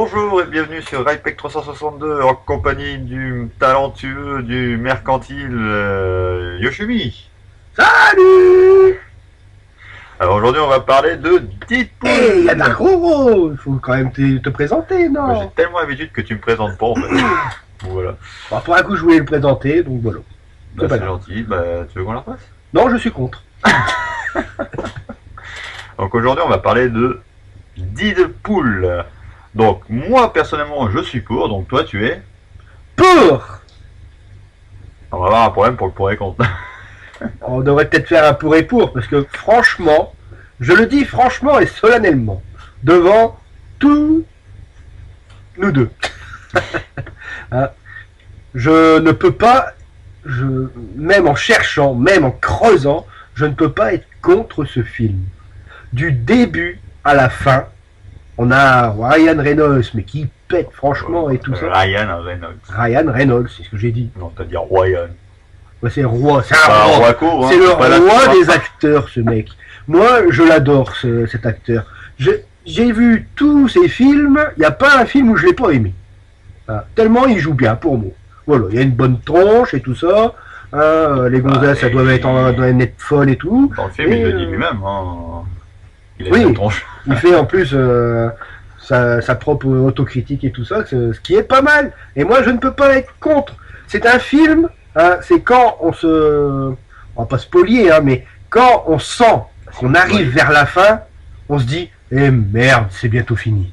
Bonjour et bienvenue sur Rypec 362 en compagnie du talentueux du mercantile Yoshimi. Salut. Alors aujourd'hui on va parler de Deadpool. Hey, y a Dark-Roro. Il faut quand même te présenter, Moi, non? j'ai tellement l'habitude que tu me présentes pas en fait. Voilà. Bon, pour un coup, je voulais le présenter, donc voilà. Bah, pas c'est grave. gentil. Bah, tu veux qu'on la refasse? Non, je suis contre. Donc aujourd'hui on va parler de Deadpool. Donc moi personnellement je suis pour, donc toi tu es. Pour. On va avoir un problème pour le pour et contre. On devrait peut-être faire un pour et pour, parce que franchement, je le dis franchement et solennellement, devant tous nous deux. Hein, je ne peux pas, même en cherchant, même en creusant, je ne peux pas être contre ce film. Du début à la fin, on a Ryan Reynolds, mais qui pète franchement et tout ça. Ryan Reynolds. Ryan Reynolds, c'est ce que j'ai dit. Non, t'as dit Ryan. Ouais, c'est roi, c'est Bah, un roi. Rocco, hein, C'est le pas la roi plupart. des acteurs, ce mec. Moi, je l'adore, cet acteur. J'ai vu tous ses films, il n'y a pas un film où je ne l'ai pas aimé. Hein, tellement il joue bien pour moi. Voilà, il y a une bonne tronche et tout ça. Hein, les gonzesses, ça doit être folle et tout. Dans le film, Et, il le dit lui-même. Hein. Il a oui. une tronche. Il fait en plus sa propre autocritique et tout ça, ce qui est pas mal. Et moi, je ne peux pas être contre. C'est un film, hein, c'est quand on se... On va pas spolier, hein, mais quand on sent qu'on arrive vers la fin, on se dit, eh merde, c'est bientôt fini.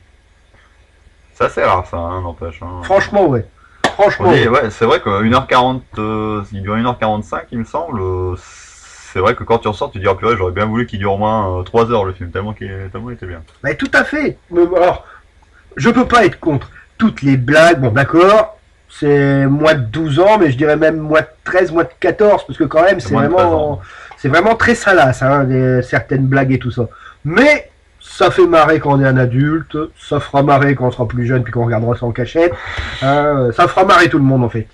Ça, c'est rare, ça, hein, n'empêche. Hein. Franchement, ouais. Franchement, On dit, ouais, c'est vrai que 1h40, il dure 1h45, il me semble. C'est vrai que quand tu ressors, tu te dis, oh purée, j'aurais bien voulu qu'il dure au moins 3 heures le film, tellement il était bien. Mais tout à fait. Mais alors, je peux pas être contre toutes les blagues. Bon, d'accord, c'est moins de 12 ans, mais je dirais même moins de 13, moins de 14, parce que quand même, c'est vraiment très salace, hein, certaines blagues et tout ça. Mais ça fait marrer quand on est un adulte, ça fera marrer quand on sera plus jeune, puis qu'on regardera ça en cachette. Ça fera marrer tout le monde, en fait.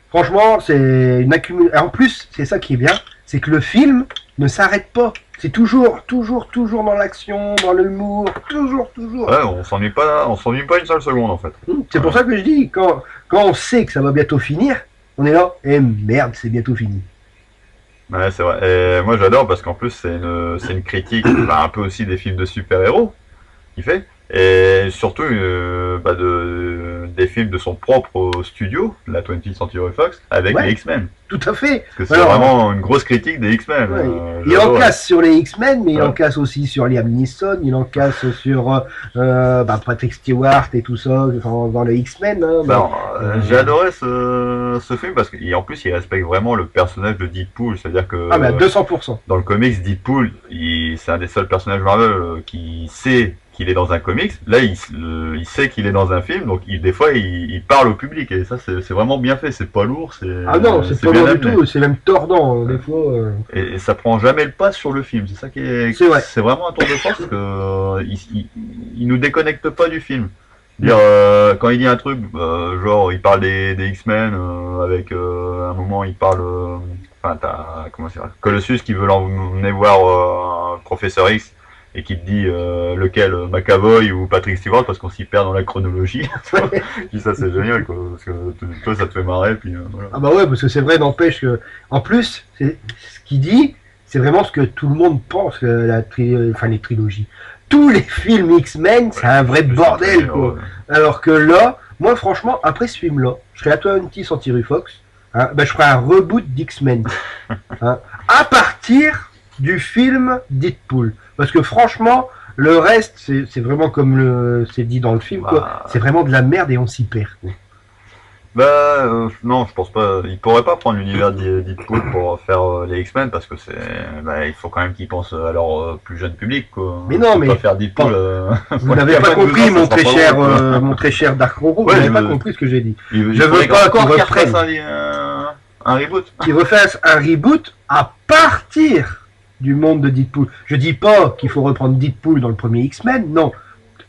Franchement, c'est une accumulation. En plus, c'est ça qui est bien, c'est que le film ne s'arrête pas. C'est toujours dans l'action, dans l'humour, toujours. Ouais, on s'ennuie pas une seule seconde en fait. C'est pour ça que je dis, quand on sait que ça va bientôt finir, on est là, et merde, c'est bientôt fini. Ouais, c'est vrai. Et moi j'adore parce qu'en plus c'est une critique bah, un peu aussi des films de super-héros qu'il fait. Et surtout des films de son propre studio, la 20th Century Fox, avec les X-Men. Tout à fait. Parce que c'est vraiment une grosse critique des X-Men. Ouais, il en casse sur les X-Men, mais il en casse aussi sur Liam Neeson, il en casse sur Patrick Stewart et tout ça dans les X-Men. Hein, j'ai adoré ce film parce qu'en plus il respecte vraiment le personnage de Deadpool, c'est-à-dire que à 200%. Dans le comics, Deadpool, c'est un des seuls personnages Marvel qui sait qu'il est dans un comics. Là, il sait qu'il est dans un film, donc des fois, il parle au public. Et ça, c'est vraiment bien fait. C'est pas lourd. Ah non, c'est pas lourd du tout. C'est même tordant, des fois. Et ça prend jamais le pas sur le film. C'est ça qui est... C'est vraiment un tour de force parce que il nous déconnecte pas du film. Dire, quand il dit un truc, genre, il parle des X-Men, avec un moment, il parle... Enfin, t'as... Comment c'est Colossus qui veut l'emmener voir Professeur X. Et qui te dit lequel, McAvoy ou Patrick Stewart, parce qu'on s'y perd dans la chronologie. Puis ça, c'est génial, quoi. Parce que toi, ça te fait marrer, puis voilà. Ah bah ouais, parce que c'est vrai, n'empêche que... En plus, ce qu'il dit, c'est vraiment ce que tout le monde pense, que les trilogies. Tous les films X-Men, c'est un vrai bordel, quoi. Alors que là, moi, franchement, après ce film-là, je serais à 20th Century Fox, hein, je ferais un reboot d'X-Men. Hein, à partir du film Deadpool. Parce que franchement, le reste, c'est vraiment comme c'est dit dans le film, quoi. C'est vraiment de la merde et on s'y perd, quoi. Non, je pense pas. Il pourrait pas prendre l'univers de Deadpool pour faire les X-Men parce que il faut quand même qu'ils pensent à leur plus jeune public, quoi. Mais non, mais pas faire Deadpool. Vous n'avez pas compris, mon très cher Dark-Roro. Vous n'avez pas compris ce que j'ai dit. Je veux pas qu'ils reprennent un reboot. Qu'ils refassent un reboot à partir du monde de Deadpool. Je dis pas qu'il faut reprendre Deadpool dans le premier X-Men, non.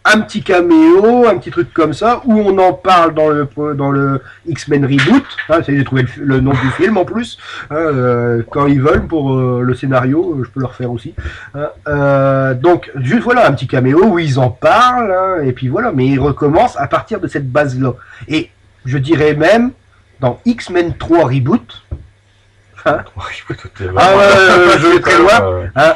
un petit caméo, un petit truc comme ça, où on en parle dans le X-Men Reboot. Hein, j'ai trouvé le nom du film en plus. Hein, quand ils veulent pour le scénario, je peux le refaire aussi. Hein, donc, juste voilà, un petit caméo où ils en parlent, hein, et puis voilà, mais ils recommencent à partir de cette base-là. Et je dirais même, dans X-Men 3 Reboot, hein, je vais très loin. Hein,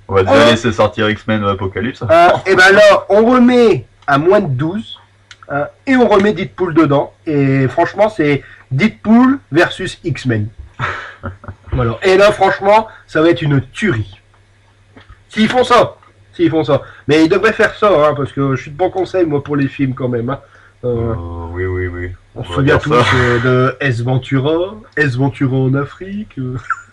on va déjà laisser sortir X-Men Apocalypse. Et ben là, on remet à moins de 12 et on remet Deadpool dedans. Et franchement, c'est Deadpool versus X-Men. Voilà. Et là, franchement, ça va être une tuerie. S'ils font ça. Mais ils devraient faire ça, hein, parce que je suis de bon conseil, moi, pour les films quand même. Hein. Oui. On se souvient tous de S Ventura en Afrique.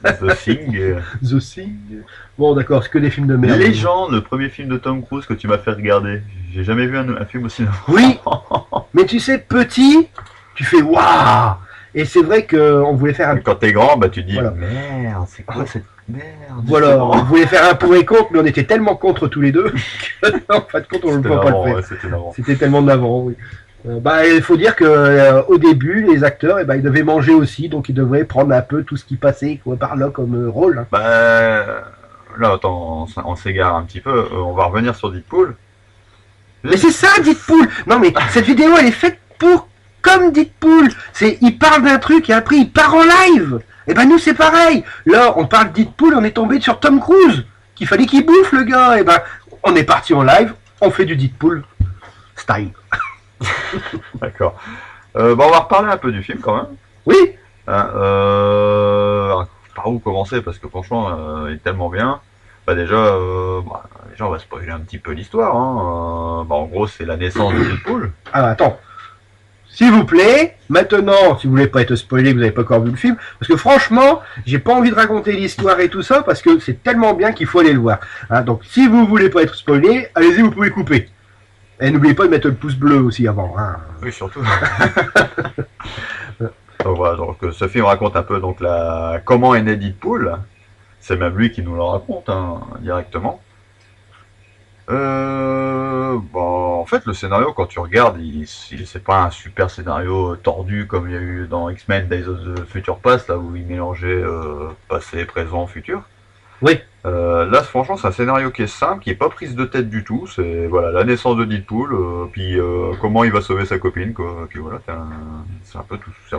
The Thing. The Thing. Bon, d'accord, c'est que des films de merde. Légende, le premier film de Tom Cruise que tu m'as fait regarder. J'ai jamais vu un film aussi. Oui, mais tu sais, petit, tu fais waouh. Et c'est vrai qu'on voulait faire un. Quand t'es grand, bah tu dis voilà. Merde, c'est quoi cette merde. Voilà, on voulait faire un pour et contre, mais on était tellement contre tous les deux qu'en fin de compte, on ne peut pas le faire. C'était tellement navrant, oui. Il faut dire que au début, les acteurs, ils devaient manger aussi, donc ils devraient prendre un peu tout ce qui passait par là comme rôle. Hein. Là, attends, on s'égare un petit peu. On va revenir sur Deadpool. Mais c'est ça, Deadpool. Non, mais cette vidéo, elle est faite pour comme Deadpool. Il parle d'un truc et après il part en live. Et ben nous, c'est pareil. Là, on parle de Deadpool, on est tombé sur Tom Cruise, qu'il fallait qu'il bouffe le gars. Et ben, on est parti en live, on fait du Deadpool style. D'accord. On va reparler un peu du film quand même. Oui. Par où commencer, parce que franchement, il est tellement bien. Déjà, on va spoiler un petit peu l'histoire. Hein. En gros, c'est la naissance de Deadpool. Ah, attends. S'il vous plaît, maintenant, si vous voulez pas être spoilé, vous n'avez pas encore vu le film, parce que franchement, j'ai pas envie de raconter l'histoire et tout ça, parce que c'est tellement bien qu'il faut aller le voir. Hein, donc, si vous voulez pas être spoilé, allez-y, vous pouvez couper. Et n'oubliez pas de mettre le pouce bleu aussi avant. Hein. Oui, surtout. Donc, voilà, ce film raconte un peu comment est né Deadpool. C'est même lui qui nous le raconte directement. En fait, le scénario, quand tu regardes, c'est pas un super scénario tordu comme il y a eu dans X-Men Days of the Future Past, là où il mélangeait passé, présent, futur. Oui. Là, franchement, c'est un scénario qui est simple, qui est pas prise de tête du tout. C'est la naissance de Deadpool, puis comment il va sauver sa copine, quoi. Puis voilà, c'est un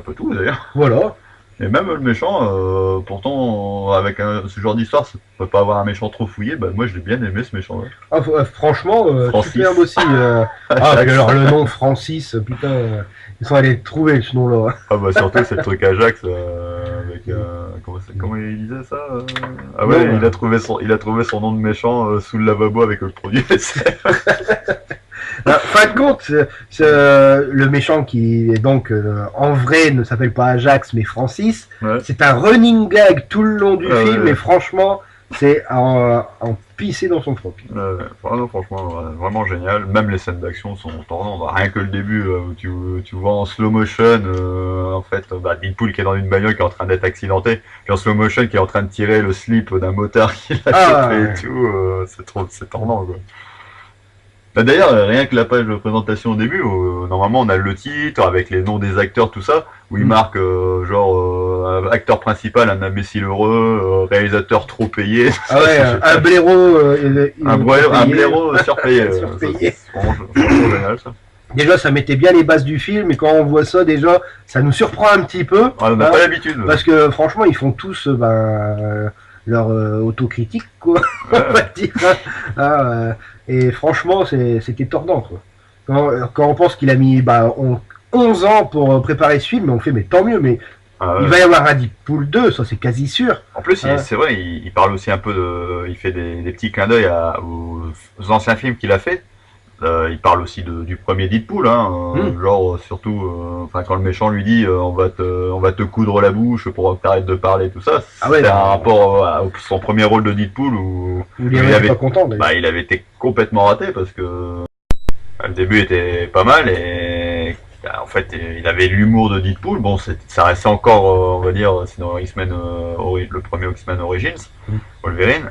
peu tout d'ailleurs. Voilà. Et même le méchant, pourtant, avec ce genre d'histoire, ça peut pas avoir un méchant trop fouillé. Moi, je l'ai bien aimé ce méchant-là. Franchement, superbe aussi. Alors le nom Francis, putain, ils sont allés trouver ce nom-là. Surtout c'est le truc Ajax avec comment il disait ça ouais, non, il a trouvé son nom de méchant sous le lavabo avec le produit vaisselle. Fin de compte, le méchant qui est donc en vrai ne s'appelle pas Ajax mais Francis, ouais. C'est un running gag tout le long du film, mais franchement, c'est en pisser dans son froc. Franchement, vraiment génial. Même les scènes d'action sont tordants. Rien que le début où tu vois en slow motion, en fait, Deadpool qui est dans une bagnole qui est en train d'être accidenté, puis en slow motion qui est en train de tirer le slip d'un motard qui l'a chopé et tout. C'est tordant, quoi. D'ailleurs, rien que la page de présentation au début, normalement on a le titre avec les noms des acteurs, tout ça, où il marque acteur principal, un imbécile heureux, réalisateur trop payé. Ah ouais, un blaireau. Un blaireau surpayé. C'est vraiment génial ça. Déjà, ça mettait bien les bases du film, et quand on voit ça, déjà, ça nous surprend un petit peu. On n'a pas l'habitude. Parce que franchement, ils font tous leur autocritique, quoi. On va dire. Et franchement, c'était tordant, quoi. Quand on pense qu'il a mis 11 ans pour préparer ce film, on fait, mais tant mieux, mais il va y avoir un Deadpool 2, ça c'est quasi sûr. En plus, c'est vrai, il parle aussi un peu il fait des petits clins d'œil aux anciens films qu'il a fait. Il parle aussi du premier Deadpool, genre surtout quand le méchant lui dit on va te coudre la bouche pour que t'arrêtes de parler, tout ça. C'est un rapport à son premier rôle de Deadpool où il avait pas content, il avait été complètement raté parce que le début était pas mal et en fait il avait l'humour de Deadpool. Bon, ça restait encore on va dire sinon X-Men le premier X-Men Origins, Wolverine.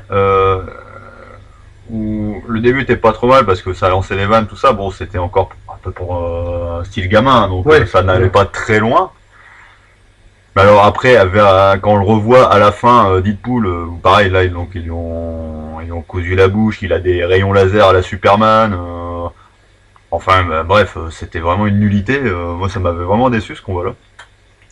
où le début était pas trop mal parce que ça lançait les vannes, tout ça. Bon, c'était encore un peu pour style gamin, donc ça n'allait pas très loin. Mais alors après, quand on le revoit à la fin, Deadpool, pareil, là, ils lui ont cousu la bouche, il a des rayons laser à la Superman. Enfin, bref, c'était vraiment une nullité. Moi, ça m'avait vraiment déçu ce qu'on voit là.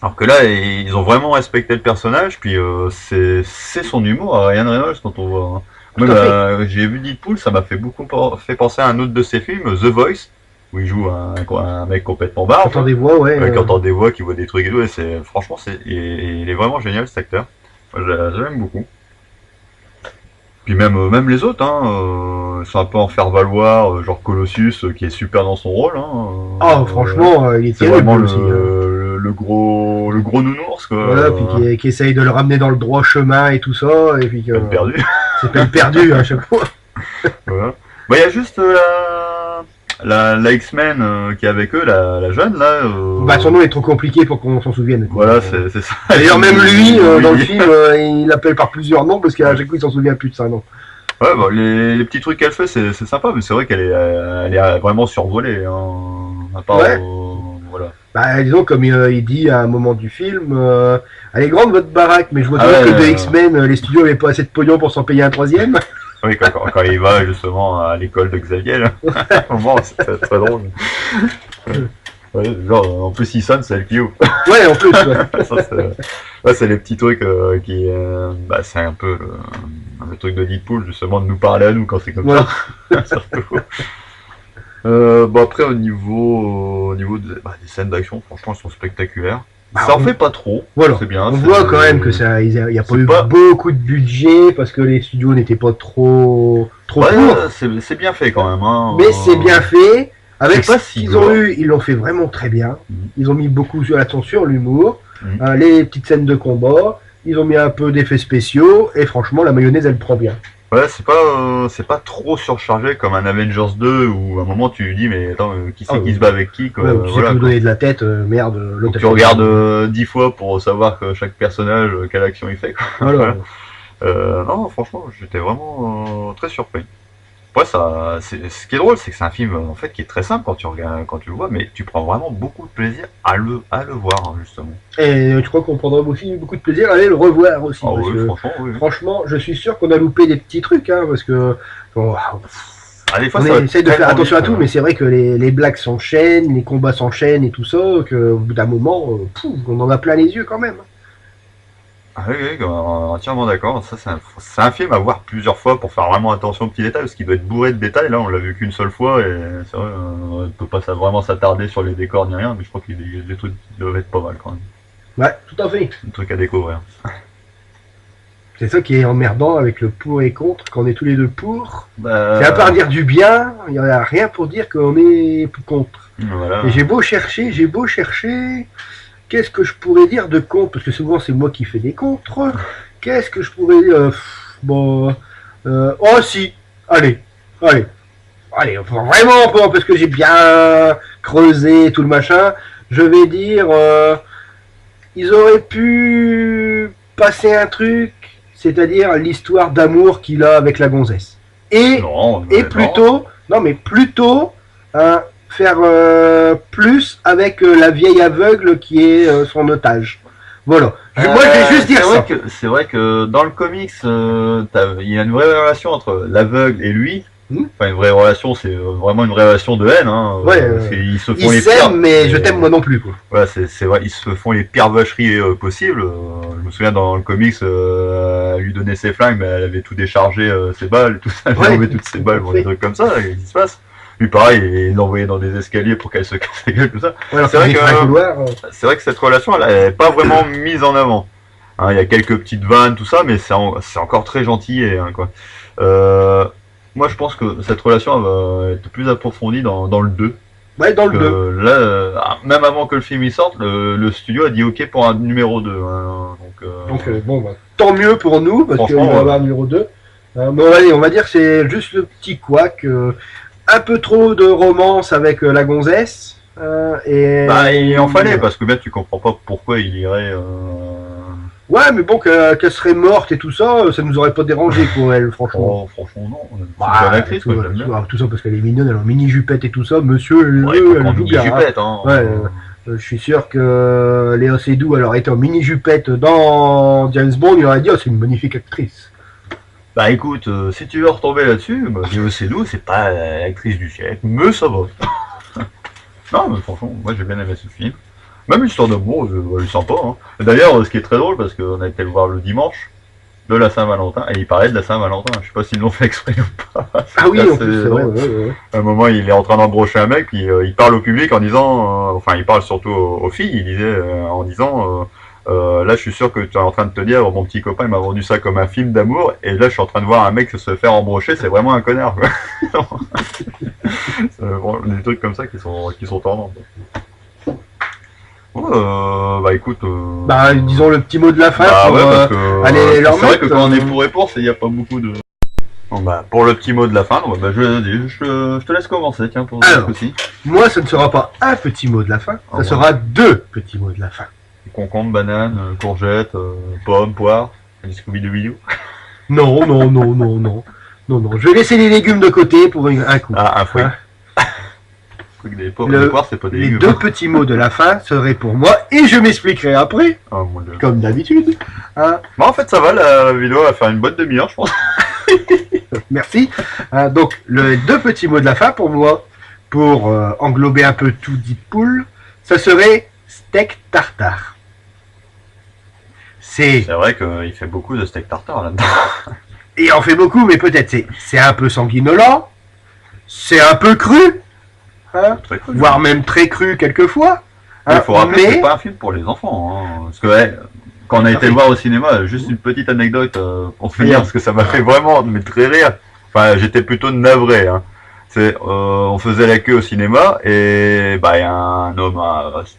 Alors que là, ils ont vraiment respecté le personnage, puis c'est son humour à Ryan Reynolds quand on voit. Hein. Même j'ai vu Deadpool, ça m'a fait beaucoup fait penser à un autre de ses films, The Voice, où il joue un mec complètement barbe. Qui entend des voix, qui entend des voix, qui voit des trucs et tout. Et franchement, il est vraiment génial cet acteur. Moi, je l'aime beaucoup. Puis même les autres, hein, sont un peu en faire valoir, genre Colossus qui est super dans son rôle. Hein, franchement, il est c'est vraiment le gros nounours quoi. Voilà, puis qui essaye de le ramener dans le droit chemin et tout ça, et puis peine perdue. C'est peine perdue à chaque fois. Voilà. Bah, il y a juste la X-Men qui est avec eux, la jeune là. Son nom est trop compliqué pour qu'on s'en souvienne. Voilà, c'est ça. D'ailleurs, même lui, dans le film, il l'appelle par plusieurs noms parce qu'à chaque fois il s'en souvient plus de ça, non. Ouais, bah, les petits trucs qu'elle fait, c'est sympa, mais c'est vrai qu'elle est vraiment survolée. Hein, à part, voilà. Bah, disons, comme il dit à un moment du film, elle est grande votre baraque, mais je vois que de X-Men, les studios n'avaient pas assez de pognon pour s'en payer un troisième. Oui, quand il va justement à l'école de Xavier, là. Bon, c'est très drôle. Ouais, genre, en plus, il sonne, c'est le Clio. Ouais, en plus, ouais. Ça, c'est les petits trucs qui. C'est un peu le truc de Deadpool, justement, de nous parler à nous quand c'est comme ça. Surtout. Après, au niveau des scènes d'action, franchement, elles sont spectaculaires. Ça en fait pas trop, voilà. C'est bien. On voit quand même que ça, il n'y a pas eu beaucoup de budget parce que les studios n'étaient pas trop courts. C'est bien fait quand même. Hein. Mais c'est bien fait. Avec ce qu'ils ont eu, ils l'ont fait vraiment très bien. Ils ont mis beaucoup sur l'accent sur l'humour, les petites scènes de combat. Ils ont mis un peu d'effets spéciaux et franchement, la mayonnaise, elle prend bien. Ouais, c'est pas trop surchargé comme un Avengers 2 où à un moment tu dis mais attends qui c'est qui se bat avec qui quoi. Ouais, tu sais plus donner de la tête, merde. Donc tu regardes 10 fois pour savoir que chaque personnage quelle action il fait quoi. Voilà. Non franchement j'étais vraiment très surpris. Ouais ce qui est drôle c'est que c'est un film en fait qui est très simple quand tu le vois mais tu prends vraiment beaucoup de plaisir à le voir hein, justement. Et tu crois qu'on prendra aussi beaucoup de plaisir à aller le revoir aussi parce que, franchement je suis sûr qu'on a loupé des petits trucs hein, parce que bon, des fois, on essaye de faire attention à tout mais c'est vrai que les blagues s'enchaînent, les combats s'enchaînent et tout ça qu'au bout d'un moment on en a plein les yeux quand même. Ah oui, entièrement d'accord. Ça, c'est un film à voir plusieurs fois pour faire vraiment attention aux petits détails, parce qu'il doit être bourré de détails. Là, on l'a vu qu'une seule fois, et c'est vrai, on ne peut pas vraiment s'attarder sur les décors ni rien, mais je crois qu'il y a des trucs qui doivent être pas mal quand même. Ouais, tout à fait. Des trucs à découvrir. C'est ça qui est emmerdant avec le pour et contre, quand on est tous les deux pour. C'est à part dire du bien, il n'y a rien pour dire qu'on est contre. Voilà. Et j'ai beau chercher, qu'est-ce que je pourrais dire de contre? Parce que souvent c'est moi qui fais des contres. Qu'est-ce que je pourrais dire oh si, allez, vraiment parce que j'ai bien creusé tout le machin. Je vais dire, ils auraient pu passer un truc, c'est-à-dire l'histoire d'amour qu'il a avec la gonzesse. Plutôt faire plus avec la vieille aveugle qui est son otage. Voilà. Moi, je vais juste dire ça. C'est vrai que dans le comics, il y a une vraie relation entre l'aveugle et lui. Enfin, une vraie relation, c'est vraiment une vraie relation de haine. Hein. Ils se font mais je t'aime moi non plus. Quoi. Ouais, c'est vrai, ils se font les pires vacheries possibles. Je me souviens dans le comics, elle lui donnait ses flingues, mais elle avait tout déchargé, ses balles, tout ça. Elle avait toutes ses balles, des trucs comme ça, qu'est-ce qui se passe? Lui pareil, il l'envoyait dans des escaliers pour qu'elle se casse la gueule, tout ça. Ouais, c'est vrai que cette relation, elle n'est pas vraiment mise en avant. Hein, il y a quelques petites vannes, tout ça, mais c'est encore très gentil. Quoi. Moi, je pense que cette relation va être plus approfondie dans le 2. Ouais, dans le 2. Là, même avant que le film y sorte, le studio a dit OK pour un numéro 2. Hein, donc tant mieux pour nous, parce qu'on va avoir un numéro 2. Mais allez, on va dire que c'est juste le petit couac. Un peu trop de romance avec la gonzesse. Il en fallait, parce que bien tu comprends pas pourquoi il irait... Ouais, mais bon, qu'elle serait morte et tout ça, ça nous aurait pas dérangé pour elle, franchement. Oh, franchement, non. C'est une bonne actrice, moi, j'aime bien. Tout ça parce qu'elle est mignonne, elle a un mini jupette et tout ça. Monsieur, Ouais, elle joue bien. jupette, hein. Ouais, je suis sûr que Léa Seydoux, elle aurait été en mini jupette dans James Bond, il aurait dit, oh, c'est une magnifique actrice. Bah écoute, si tu veux retomber là-dessus, bah, Léa Seydoux, c'est pas l'actrice du siècle, mais ça va. Non, mais franchement, moi j'ai bien aimé ce film. Même l'histoire d'amour, elle est sympa. Hein. D'ailleurs, ce qui est très drôle, parce qu'on a été le voir le dimanche de la Saint-Valentin, et il parlait de la Saint-Valentin. Je sais pas s'ils l'ont fait exprès ou pas. Ah oui, en plus, c'est vrai. Ouais. À un moment, il est en train d'embrocher un mec, puis il parle au public en disant, enfin, il parle surtout aux filles, il disait en disant, là, je suis sûr que tu es en train de te dire, mon petit copain, il m'a vendu ça comme un film d'amour, et là, je suis en train de voir un mec se faire embrocher, c'est vraiment un connard. C'est des trucs comme ça qui sont tendants. Bah écoute. Bah disons le petit mot de la fin. Bah pour, ouais, parce que. Allez, c'est vrai que quand on est pour et pour, il n'y a pas beaucoup de. Bon, bah, pour le petit mot de la fin, donc, bah, je te laisse commencer, tiens, pour ce coup-ci. Moi, ce ne sera pas un petit mot de la fin, ça sera deux petits mots de la fin. Concombre, banane, courgette, pomme, poire, du Scooby-Doo. Non. Non. Je vais laisser les légumes de côté pour un coup. Ah, un fruit. Hein des pommes, des poires, c'est pas des légumes. Les deux petits mots de la fin seraient pour moi, et je m'expliquerai après, comme d'habitude. Hein. Bah, en fait, ça va, la vidéo va faire une bonne demi-heure, je pense. Merci. Donc, les deux petits mots de la fin pour moi, pour englober un peu tout Deadpool, ça serait steak tartare. C'est vrai qu'il fait beaucoup de steak tartare là-dedans. Il en fait beaucoup, mais peut-être c'est un peu sanguinolent, c'est un peu cru. Hein, cru, voire même très cru quelquefois. Il faut rappeler que c'est pas un film pour les enfants. Hein, parce que quand on a été le voir au cinéma, juste une petite anecdote pour finir, parce que ça m'a fait vraiment très rire. Enfin, j'étais plutôt navré. Hein. On faisait la queue au cinéma et bah il y a un homme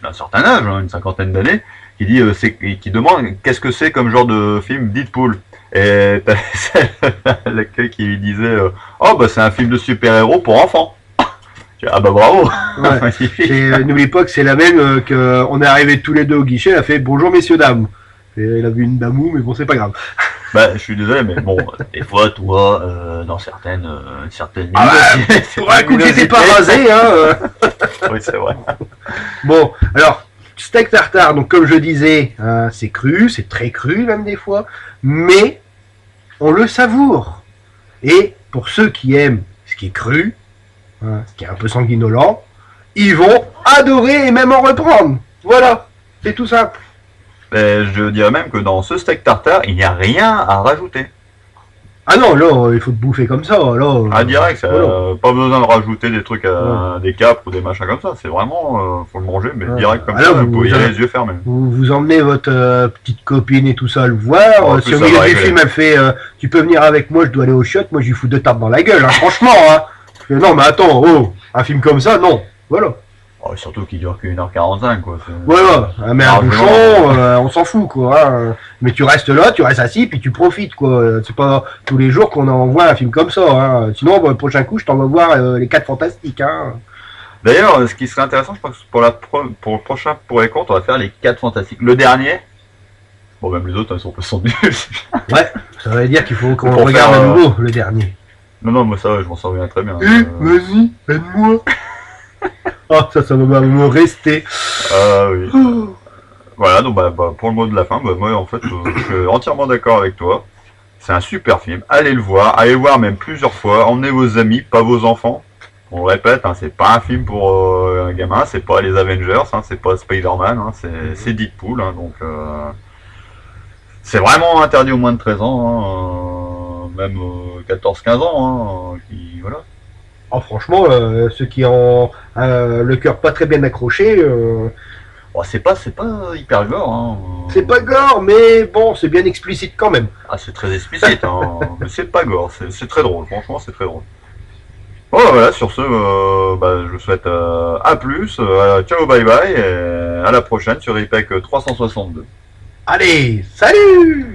d'un certain âge, hein, une cinquantaine d'années, qui dit qui demande qu'est-ce que c'est comme genre de film Deadpool. Et t'as l'accueil qui lui disait oh bah c'est un film de super-héros pour enfants. Ah bah bravo. Ouais. N'oublie pas que c'est la même qu'on est arrivé tous les deux au guichet, elle a fait bonjour messieurs dames. Et il a vu une damou, mais bon c'est pas grave. Bah je suis désolé, mais bon, des fois toi, dans certaines pour un coup qui t'es pas rasé, hein. Oui c'est vrai. Bon, alors steak tartare, donc comme je disais, c'est cru, c'est très cru même des fois, mais on le savoure. Et pour ceux qui aiment ce qui est cru, ce qui est un peu sanguinolent, ils vont adorer et même en reprendre. Voilà, c'est tout simple. Et je dirais même que dans ce steak tartare, il n'y a rien à rajouter. Ah non, là, il faut te bouffer comme ça. Là, direct, pas besoin de rajouter des trucs, des capres ou des machins comme ça. C'est vraiment, faut le manger, mais direct comme ça, vous pouvez y aller les yeux fermés. Vous emmenez votre petite copine et tout ça le voir. Si au milieu du film, elle fait, tu peux venir avec moi, je dois aller au chiottes, moi je lui fous 2 tartes dans la gueule, hein, franchement. Hein. Non, mais attends, un film comme ça, non. Voilà. Oh, surtout qu'il dure qu'1 h 45, quoi. Voilà, mais un bouchon, on s'en fout, quoi. Hein. Mais tu restes là, tu restes assis, puis tu profites, quoi. C'est pas tous les jours qu'on envoie un film comme ça. Hein. Sinon, le prochain coup, je t'en vais voir les 4 Fantastiques. Hein. D'ailleurs, ce qui serait intéressant, je pense que pour le prochain Pour et Contre, on va faire les 4 Fantastiques. Le dernier, bon, même les autres, ils sont nuls. Ouais, ça veut dire qu'il faut qu'on regarde à nouveau le dernier. Non, moi ça, je m'en souviens très bien. Vas-y, aide-moi. Ah, ça va me rester. Ah oui. Voilà, donc pour le mot de la fin, moi en fait, je suis entièrement d'accord avec toi. C'est un super film. Allez le voir même plusieurs fois. Emmenez vos amis, pas vos enfants. On le répète, hein, c'est pas un film pour un gamin, c'est pas les Avengers, hein, c'est pas Spider-Man, hein, c'est Deadpool, hein, donc c'est vraiment interdit aux moins de 13 ans, hein, même 14-15 ans, hein, voilà. Oh, franchement, ceux qui ont le cœur pas très bien accroché, c'est pas hyper gore. Hein. C'est pas gore, mais bon, c'est bien explicite quand même. Ah, c'est très explicite, hein, mais c'est pas gore, c'est très drôle, franchement, c'est très drôle. Bon, voilà, sur ce, je vous souhaite à plus, ciao, bye bye, et à la prochaine sur IPEC 362. Allez, salut!